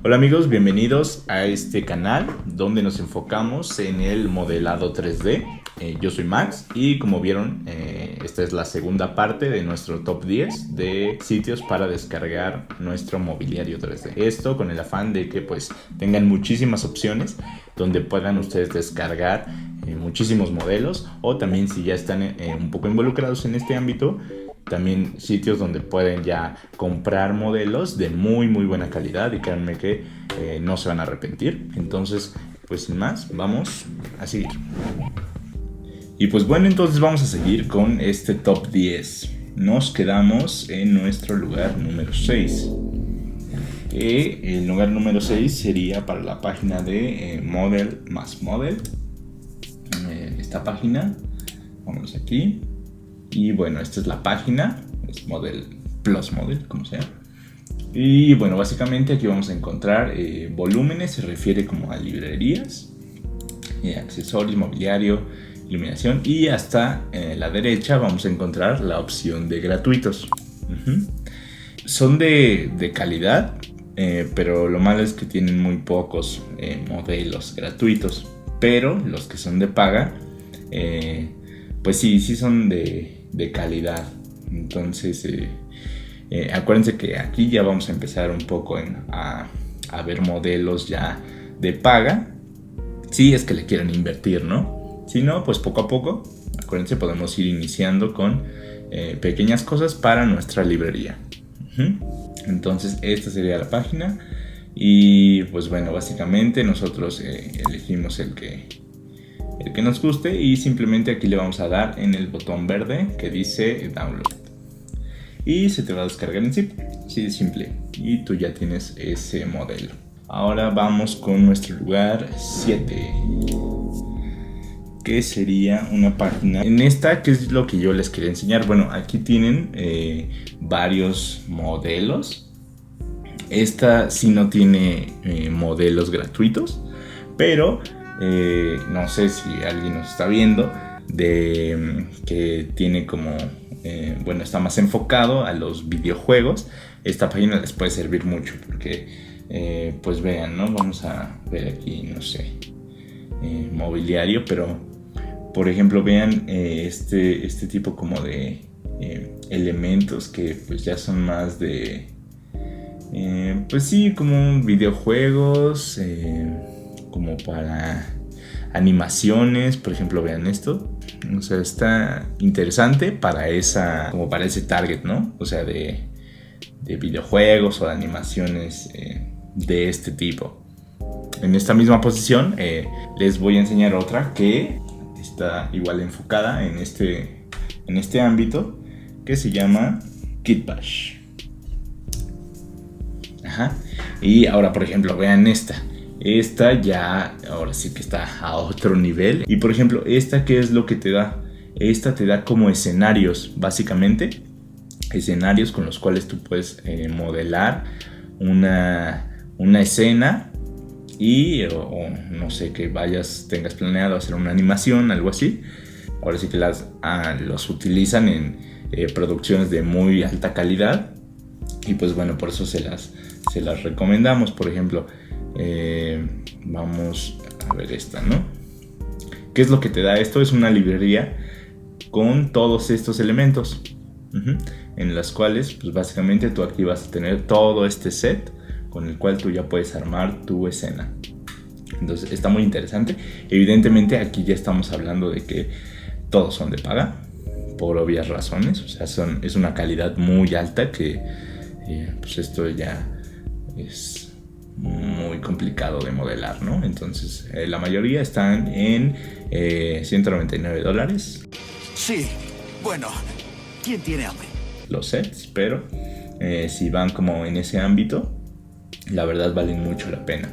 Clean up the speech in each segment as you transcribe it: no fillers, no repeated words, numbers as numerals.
Hola amigos, bienvenidos a este canal donde nos enfocamos en el modelado 3D. Yo soy Max y como vieron, esta es la segunda parte de nuestro top 10 de sitios para descargar nuestro mobiliario 3D. Esto con el afán de que pues tengan muchísimas opciones donde puedan ustedes descargar muchísimos modelos, o también si ya están un poco involucrados en este ámbito, también sitios donde pueden ya comprar modelos de muy buena calidad, y créanme que no se van a arrepentir. Entonces, pues sin más, vamos a seguir. Y pues bueno, entonces vamos a seguir con este top 10. Nos quedamos en nuestro lugar número 6. El lugar número 6 sería para la página de Model más Model. Esta página, vamos aquí. Y bueno, esta es la página, es Model Plus Model, como sea. Y bueno, básicamente aquí vamos a encontrar volúmenes, se refiere como a librerías, accesorios, mobiliario, iluminación, y hasta la derecha vamos a encontrar la opción de gratuitos. Son de calidad, pero lo malo es que tienen muy pocos modelos gratuitos, pero los que son de paga, pues sí son de calidad. Entonces acuérdense que aquí ya vamos a empezar un poco a ver modelos ya de paga, si es que le quieren invertir, ¿no? Si no, pues poco a poco, acuérdense, podemos ir iniciando con pequeñas cosas para nuestra librería. Entonces esta sería la página. Y pues bueno, básicamente nosotros elegimos el que nos guste, y simplemente aquí le vamos a dar en el botón verde que dice download y se te va a descargar en zip, así de simple, y tú ya tienes ese modelo. Ahora vamos con nuestro lugar 7, que sería una página en esta, que es lo que yo les quería enseñar. Bueno, aquí tienen varios modelos. Esta sí no tiene modelos gratuitos, pero no sé si alguien nos está viendo que tiene como bueno, está más enfocado a los videojuegos. Esta página les puede servir mucho porque pues vean, ¿no? Vamos a ver aquí, no sé, mobiliario, pero por ejemplo vean este tipo como de elementos que pues ya son más de pues sí, como videojuegos, como para animaciones. Por ejemplo, vean esto, o sea, está interesante para ese target, ¿no? O sea, de videojuegos o de animaciones de este tipo. En esta misma posición les voy a enseñar otra que está igual enfocada en este ámbito, que se llama Kitbash. Y ahora, por ejemplo, vean esta ya, ahora sí que está a otro nivel. Y por ejemplo, esta, ¿qué es lo que te da? Esta te da como escenarios, básicamente. Escenarios con los cuales tú puedes modelar una escena, y o no sé, que tengas planeado hacer una animación, algo así. Ahora sí que los utilizan en producciones de muy alta calidad. Y pues bueno, por eso se las recomendamos. Por ejemplo, vamos a ver esta, ¿no? ¿Qué es lo que te da esto? Es una librería con todos estos elementos, en las cuales pues básicamente tú aquí vas a tener todo este set con el cual tú ya puedes armar tu escena. Entonces está muy interesante. Evidentemente aquí ya estamos hablando de que todos son de paga, por obvias razones. O sea, es una calidad muy alta que pues esto ya es muy complicado de modelar, ¿no? Entonces la mayoría están en $199. Sí, bueno, ¿quién tiene hambre? Los sets, pero si van como en ese ámbito, la verdad valen mucho la pena.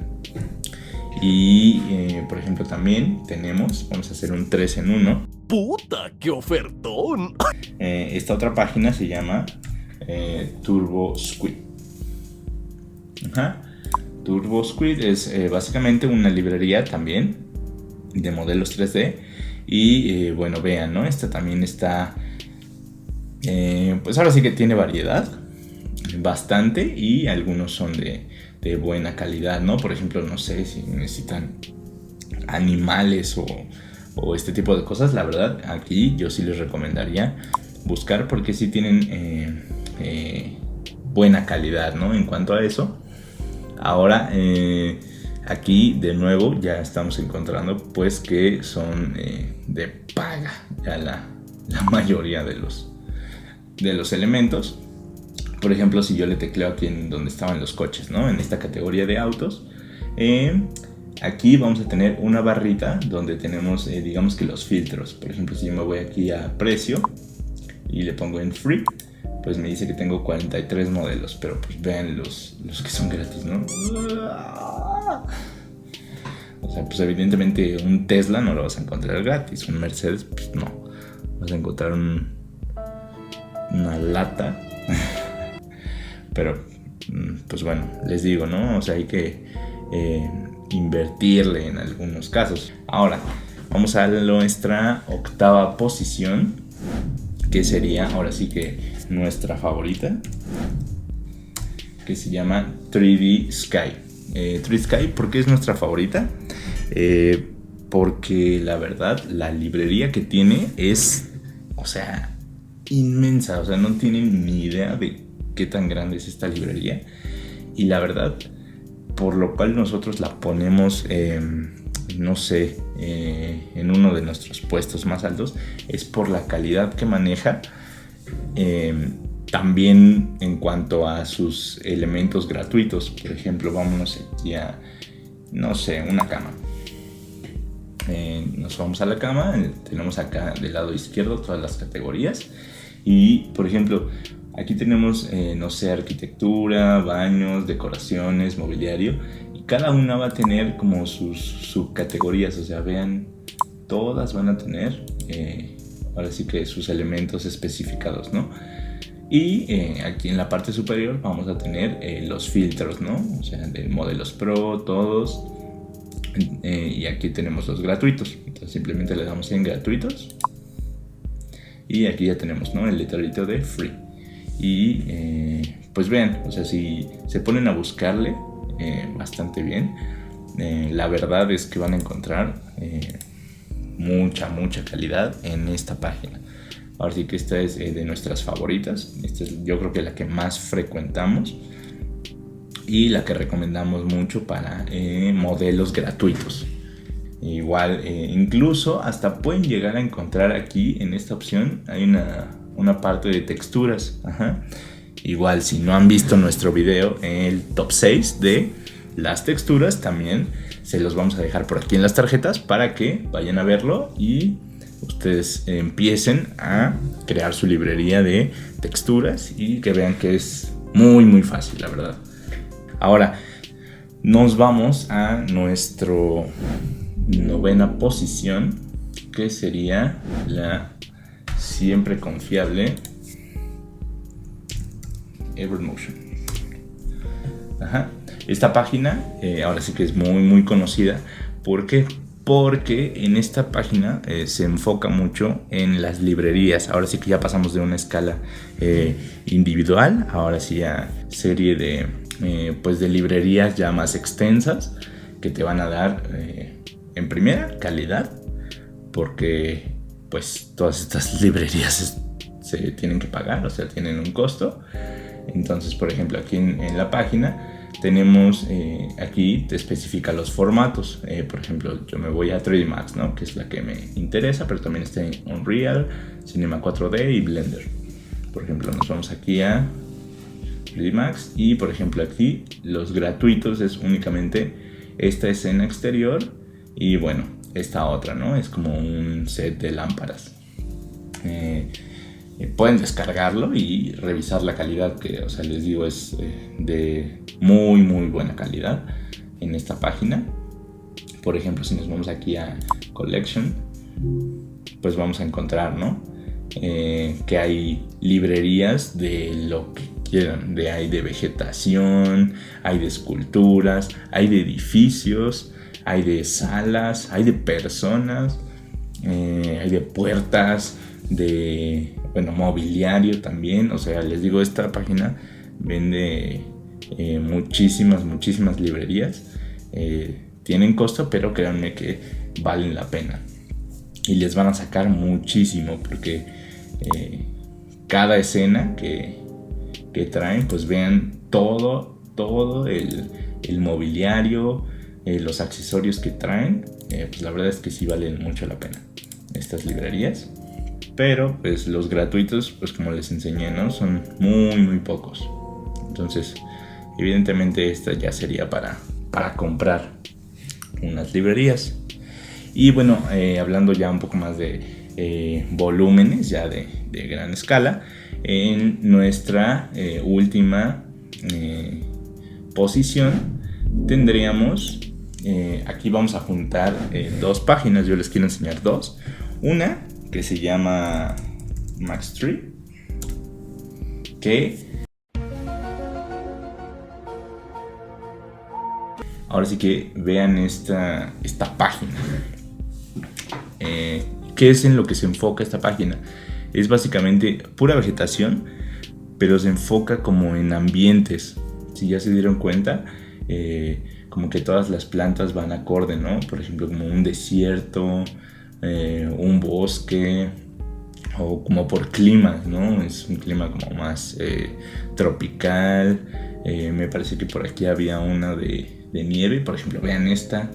Y por ejemplo también vamos a hacer un 3 en 1. ¡Puta, qué ofertón! Esta otra página se llama Turbo Squid. Turbo Squid es básicamente una librería también de modelos 3D. Y bueno, vean, ¿no? Esta también está pues ahora sí que tiene variedad bastante, y algunos son de buena calidad, ¿no? Por ejemplo, no sé si necesitan animales o este tipo de cosas. La verdad, aquí yo sí les recomendaría buscar, porque sí tienen buena calidad, ¿no? En cuanto a eso. Ahora, aquí de nuevo ya estamos encontrando pues que son de paga ya la mayoría de los elementos. Por ejemplo, si yo le tecleo aquí en donde estaban los coches, ¿no? En esta categoría de autos, aquí vamos a tener una barrita donde tenemos, digamos que los filtros. Por ejemplo, si yo me voy aquí a precio y le pongo en free, pues me dice que tengo 43 modelos, pero pues vean los que son gratis, ¿no? O sea, pues evidentemente un Tesla no lo vas a encontrar gratis, un Mercedes, pues no. Vas a encontrar una lata. Pero, pues bueno, les digo, ¿no? O sea, hay que invertirle en algunos casos. Ahora, vamos a nuestra octava posición, que sería, ahora sí que nuestra favorita, que se llama 3D Sky. 3D Sky, ¿por qué es nuestra favorita? Porque la verdad, la librería que tiene es, o sea, inmensa. O sea, no tienen ni idea de qué tan grande es esta librería. Y la verdad, por lo cual nosotros la ponemos, no sé, en uno de nuestros puestos más altos, es por la calidad que maneja. También en cuanto a sus elementos gratuitos. Por ejemplo, vámonos aquí a, no sé, una cama. Nos vamos a la cama, tenemos acá del lado izquierdo todas las categorías. Y por ejemplo, aquí tenemos, no sé, arquitectura, baños, decoraciones, mobiliario. Y cada una va a tener como sus subcategorías. O sea, vean, todas van a tener, ahora sí que sus elementos especificados, ¿no? Y aquí en la parte superior vamos a tener los filtros, ¿no? O sea, de modelos Pro, todos. Y aquí tenemos los gratuitos. Entonces simplemente le damos en gratuitos. Y aquí ya tenemos, ¿no? El letrerito de free. Y pues vean, o sea, si se ponen a buscarle bastante bien, la verdad es que van a encontrar mucha calidad en esta página. Ahora sí que esta es de nuestras favoritas. Esta es, yo creo que la que más frecuentamos y la que recomendamos mucho para modelos gratuitos. Igual, incluso hasta pueden llegar a encontrar aquí en esta opción, hay una parte de texturas. Ajá. Igual, si no han visto nuestro video, el top 6 de las texturas, también se los vamos a dejar por aquí en las tarjetas para que vayan a verlo y ustedes empiecen a crear su librería de texturas y que vean que es muy fácil, la verdad. Ahora nos vamos a nuestro novena posición, que sería la siempre confiable Evermotion. Ajá. Esta página ahora sí que es muy conocida. ¿Por qué? Porque en esta página se enfoca mucho en las librerías. Ahora sí que ya pasamos de una escala individual, ahora sí a serie de pues de librerías ya más extensas que te van a dar en primera calidad, porque pues todas estas librerías se tienen que pagar, o sea, tienen un costo. Entonces, por ejemplo, aquí en la página tenemos, aquí te especifica los formatos. Por ejemplo, yo me voy a 3D Max, ¿no? Que es la que me interesa, pero también está en Unreal, Cinema 4D y Blender. Por ejemplo, nos vamos aquí a 3D Max y, por ejemplo, aquí los gratuitos es únicamente esta escena exterior y, bueno, esta otra, ¿no? Es como un set de lámparas. Pueden descargarlo y revisar la calidad, que, o sea, les digo, es de muy buena calidad en esta página. Por ejemplo, si nos vamos aquí a Collection, pues vamos a encontrar, ¿no? Que hay librerías de lo que quieran. Hay de vegetación, hay de esculturas, hay de edificios, hay de salas, hay de personas, hay de puertas, de, bueno, mobiliario también. O sea, les digo, esta página vende muchísimas librerías. Tienen costo, pero créanme que valen la pena. Y les van a sacar muchísimo, porque cada escena que traen, pues vean todo el mobiliario, los accesorios que traen. Pues la verdad es que sí valen mucho la pena estas librerías. Pero pues los gratuitos, pues como les enseñé, ¿no? Son muy pocos. Entonces, evidentemente esta ya sería para comprar unas librerías. Y bueno, hablando ya un poco más de volúmenes, ya de gran escala, en nuestra última posición tendríamos, aquí vamos a juntar dos páginas. Yo les quiero enseñar dos. Una que se llama Maxtree, que ahora sí que vean esta página. ¿Qué es en lo que se enfoca esta página? Es básicamente pura vegetación, pero se enfoca como en ambientes. Si ya se dieron cuenta, como que todas las plantas van acorde, ¿no? Por ejemplo, como un desierto, un bosque, o como por clima, ¿no? Es un clima como más tropical. Me parece que por aquí había una de nieve, por ejemplo. Vean esta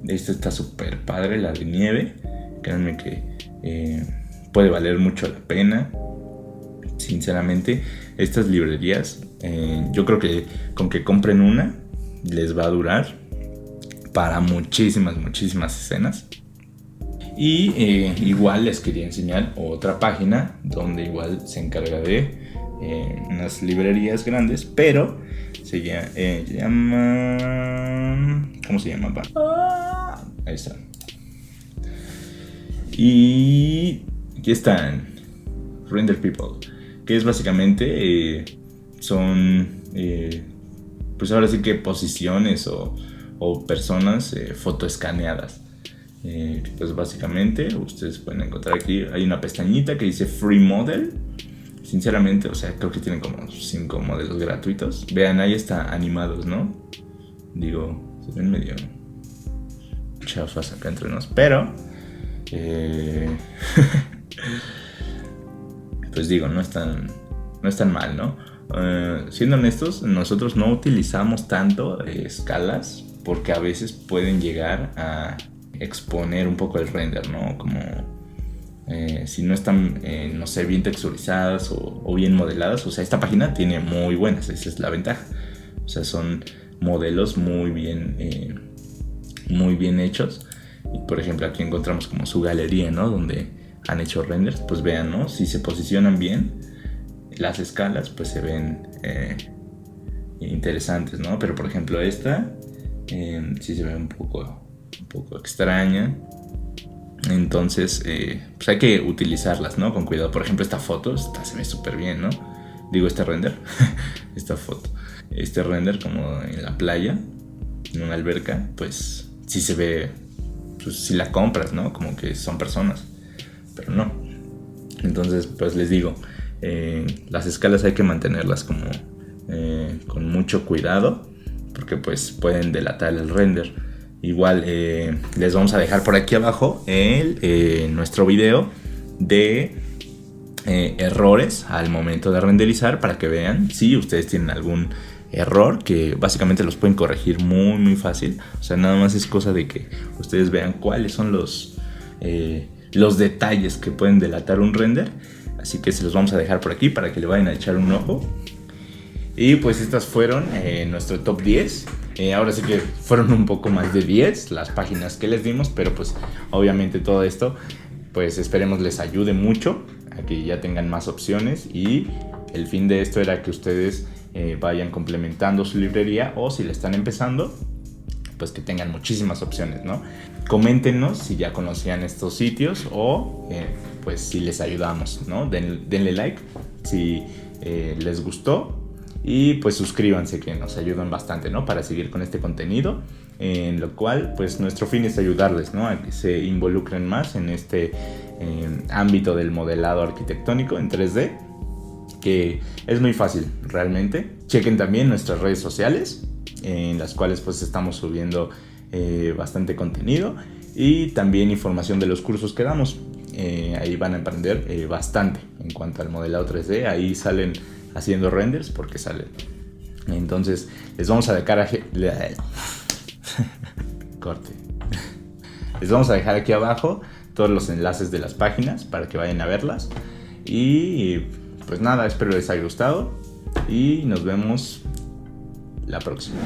está súper padre, la de nieve. Créanme que puede valer mucho la pena. Sinceramente, estas librerías, yo creo que con que compren una les va a durar para muchísimas escenas. Y igual les quería enseñar otra página donde igual se encarga de unas librerías grandes, pero se llama... ¿Cómo se llama? Ahí está. Y aquí están Render People, que es básicamente son pues ahora sí que posiciones o personas fotoescaneadas. Pues básicamente ustedes pueden encontrar aquí, hay una pestañita que dice Free Model. Sinceramente, o sea, creo que tienen como 5 modelos gratuitos. Vean, ahí está animados, ¿no? Digo, se ven medio chafas acá entre nos, pero pues digo, no es tan mal, ¿no? Siendo honestos, nosotros no utilizamos tanto escalas, porque a veces pueden llegar a exponer un poco el render, ¿no? Como si no están, no sé, bien texturizadas o bien modeladas. O sea, esta página tiene muy buenas, esa es la ventaja. O sea, son modelos muy bien hechos. Y por ejemplo, aquí encontramos como su galería, ¿no? Donde han hecho renders. Pues vean, ¿no? Si se posicionan bien las escalas, pues se ven interesantes, ¿no? Pero por ejemplo esta sí se ve un poco extraña. Entonces pues hay que utilizarlas, ¿no? Con cuidado. Por ejemplo, esta foto se ve súper bien, ¿no? Digo, este render esta foto, este render como en la playa, en una alberca, pues sí se ve, pues si la compras, ¿no? Como que son personas, pero no. Entonces, pues les digo, las escalas hay que mantenerlas como con mucho cuidado, porque pues pueden delatar el render. Igual les vamos a dejar por aquí abajo nuestro video de errores al momento de renderizar, para que vean si ustedes tienen algún error, que básicamente los pueden corregir muy fácil. O sea, nada más es cosa de que ustedes vean cuáles son los detalles que pueden delatar un render. Así que se los vamos a dejar por aquí para que le vayan a echar un ojo. Y pues estas fueron nuestro top 10. Ahora sí que fueron un poco más de 10 las páginas que les dimos, pero pues obviamente todo esto, pues esperemos les ayude mucho a que ya tengan más opciones. Y el fin de esto era que ustedes vayan complementando su librería, o si le están empezando, pues que tengan muchísimas opciones, ¿no? Coméntenos si ya conocían estos sitios o pues si les ayudamos, ¿no? Denle like si les gustó. Y pues suscríbanse, que nos ayudan bastante, ¿no? Para seguir con este contenido, en lo cual pues nuestro fin es ayudarles, ¿no? A que se involucren más en este ámbito del modelado arquitectónico en 3D. que es muy fácil realmente. Chequen también nuestras redes sociales, en las cuales pues estamos subiendo bastante contenido y también información de los cursos que damos. Ahí van a aprender bastante en cuanto al modelado 3D. Ahí salen haciendo renders porque salen. Entonces les vamos a dejar corte. Les vamos a dejar aquí abajo todos los enlaces de las páginas para que vayan a verlas. Y pues nada, espero les haya gustado y nos vemos la próxima.